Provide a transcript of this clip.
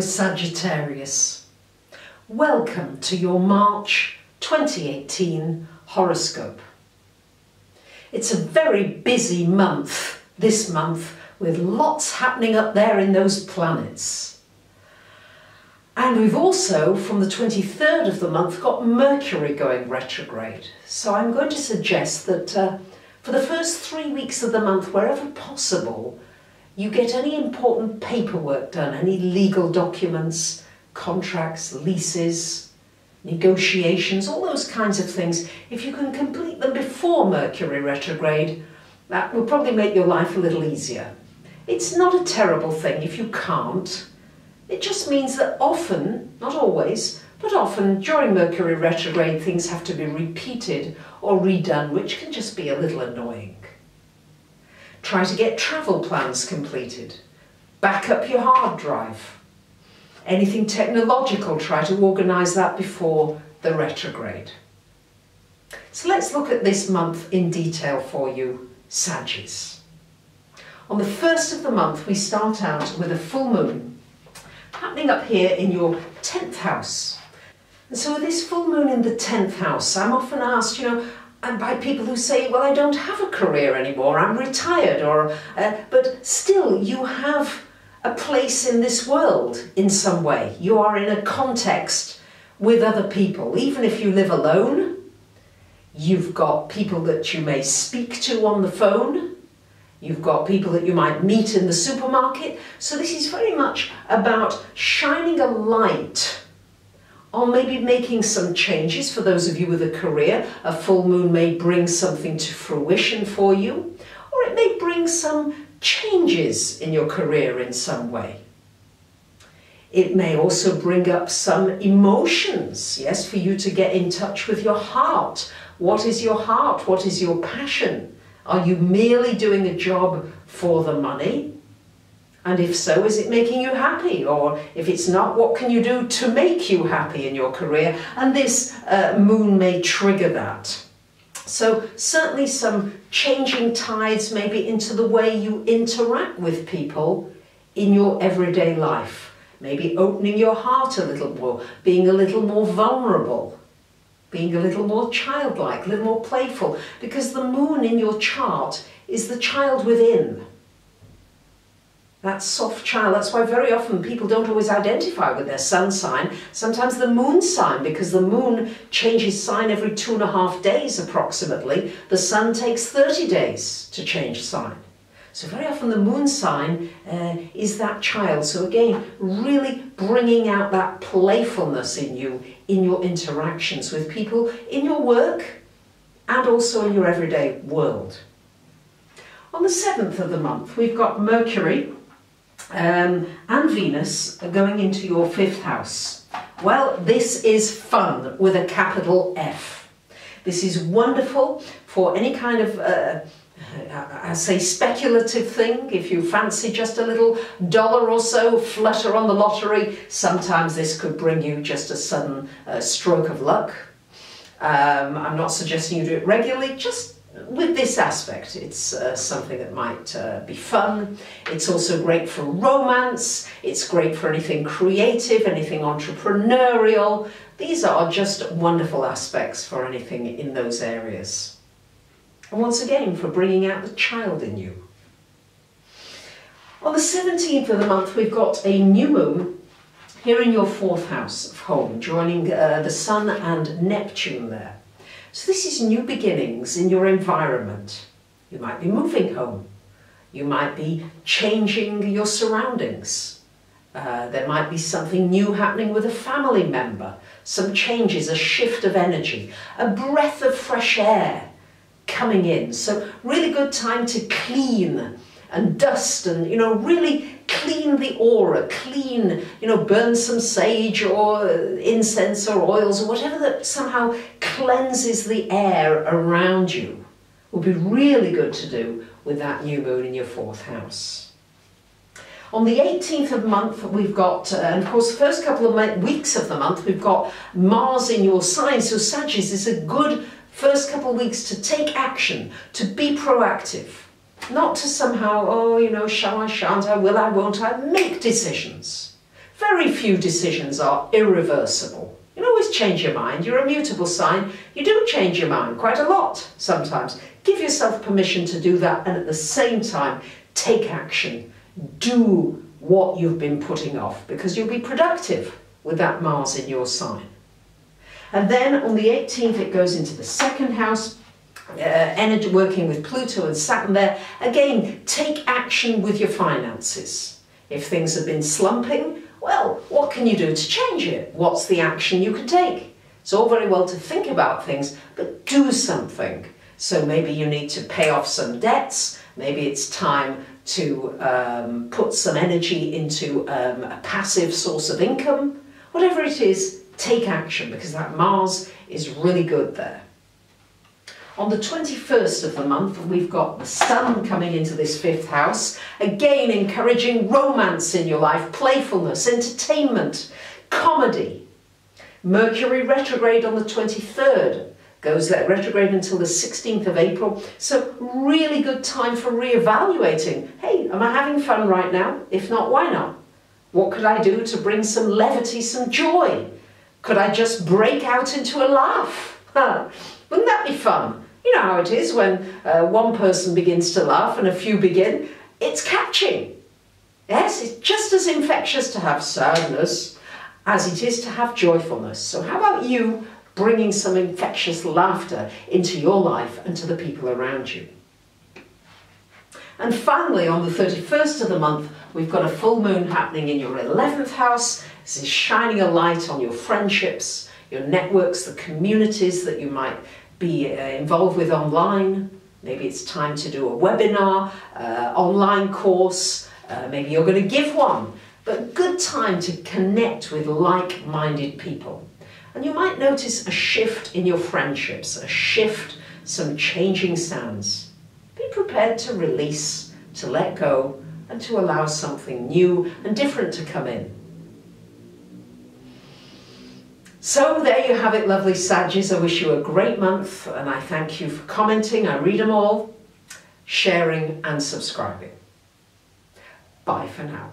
Sagittarius. Welcome to your March 2018 horoscope. It's a very busy month this month with lots happening up there in those planets. And we've also, from the 23rd of the month, got Mercury going retrograde. So I'm going to suggest that for the first 3 weeks of the month, wherever possible, you get any important paperwork done, any legal documents, contracts, leases, negotiations, all those kinds of things. If you can complete them before Mercury retrograde, that will probably make your life a little easier. It's not a terrible thing if you can't. It just means that often, not always, but often during Mercury retrograde things have to be repeated or redone, which can just be a little annoying. Try to get travel plans completed. Back up your hard drive. Anything technological, try to organise that before the retrograde. So let's look at this month in detail for you, Sagittarius. On the 1st of the month we start out with a full moon happening up here in your 10th house. And so with this full moon in the 10th house, I'm often asked, and by people who say, well, I don't have a career anymore, I'm retired, but still you have a place in this world in some way. You are in a context with other people. Even if you live alone, you've got people that you may speak to on the phone, you've got people that you might meet in the supermarket. So this is very much about shining a light or maybe making some changes for those of you with a career. A full moon may bring something to fruition for you, or it may bring some changes in your career in some way. It may also bring up some emotions, yes, for you to get in touch with your heart. What is your heart? What is your passion? Are you merely doing a job for the money? And if so, is it making you happy? Or if it's not, what can you do to make you happy in your career? And this moon may trigger that. So certainly some changing tides maybe into the way you interact with people in your everyday life. Maybe opening your heart a little more, being a little more vulnerable, being a little more childlike, a little more playful, because the moon in your chart is the child within. That soft child. That's why very often people don't always identify with their sun sign, sometimes the moon sign, because the moon changes sign every 2.5 days approximately. The sun takes 30 days to change sign. So very often the moon sign is that child. So again, really bringing out that playfulness in you, in your interactions with people, in your work, and also in your everyday world. On the 7th of the month, we've got Mercury and Venus are going into your 5th house. Well, this is fun with a capital F. This is wonderful for any kind of, I say, speculative thing. If you fancy just a little dollar or so flutter on the lottery, sometimes this could bring you just a sudden stroke of luck. I'm not suggesting you do it regularly, just with this aspect. It's something that might be fun. It's also great for romance. It's great for anything creative, anything entrepreneurial. These are just wonderful aspects for anything in those areas. And once again, for bringing out the child in you. On the 17th of the month, we've got a new moon here in your 4th house of home, joining the Sun and Neptune there. So this is new beginnings in your environment. You might be moving home. You might be changing your surroundings. There might be something new happening with a family member. Some changes, a shift of energy, a breath of fresh air coming in. So really good time to clean and dust and, really clean the aura, burn some sage or incense or oils or whatever that somehow cleanses the air around you. Would be really good to do with that new moon in your 4th house. On the 18th of the month, we've got, and of course, the first couple of weeks of the month, we've got Mars in your sign. So Sagittarius is a good first couple of weeks to take action, to be proactive. Not to somehow, shall I, shan't I, will I, won't I, make decisions. Very few decisions are irreversible. You can always change your mind. You're a mutable sign. You do change your mind quite a lot sometimes. Give yourself permission to do that, and at the same time, take action. Do what you've been putting off, because you'll be productive with that Mars in your sign. And then on the 18th, it goes into the second house, energy working with Pluto and Saturn there. Again, take action with your finances. If things have been slumping, well, what can you do to change it? What's the action you can take? It's all very well to think about things, but do something. So maybe you need to pay off some debts. Maybe it's time to put some energy into a passive source of income. Whatever it is, take action, because that Mars is really good there. On the 21st of the month, we've got the Sun coming into this 5th house, again encouraging romance in your life, playfulness, entertainment, comedy. Mercury retrograde on the 23rd, goes there retrograde until the 16th of April, so really good time for re-evaluating. Hey, am I having fun right now? If not, why not? What could I do to bring some levity, some joy? Could I just break out into a laugh? Wouldn't that be fun? You know how it is when one person begins to laugh and a few begin. It's catching. Yes, it's just as infectious to have sadness as it is to have joyfulness. So how about you bringing some infectious laughter into your life and to the people around you? And finally, on the 31st of the month, we've got a full moon happening in your 11th house. This is shining a light on your friendships, your networks, the communities that you might be involved with online. Maybe it's time to do a webinar, online course, maybe you're going to give one, but good time to connect with like-minded people. And you might notice a shift in your friendships, a shift, some changing sands. Be prepared to release, to let go, and to allow something new and different to come in. So there you have it, lovely Saggies. I wish you a great month, and I thank you for commenting. I read them all, sharing and subscribing. Bye for now.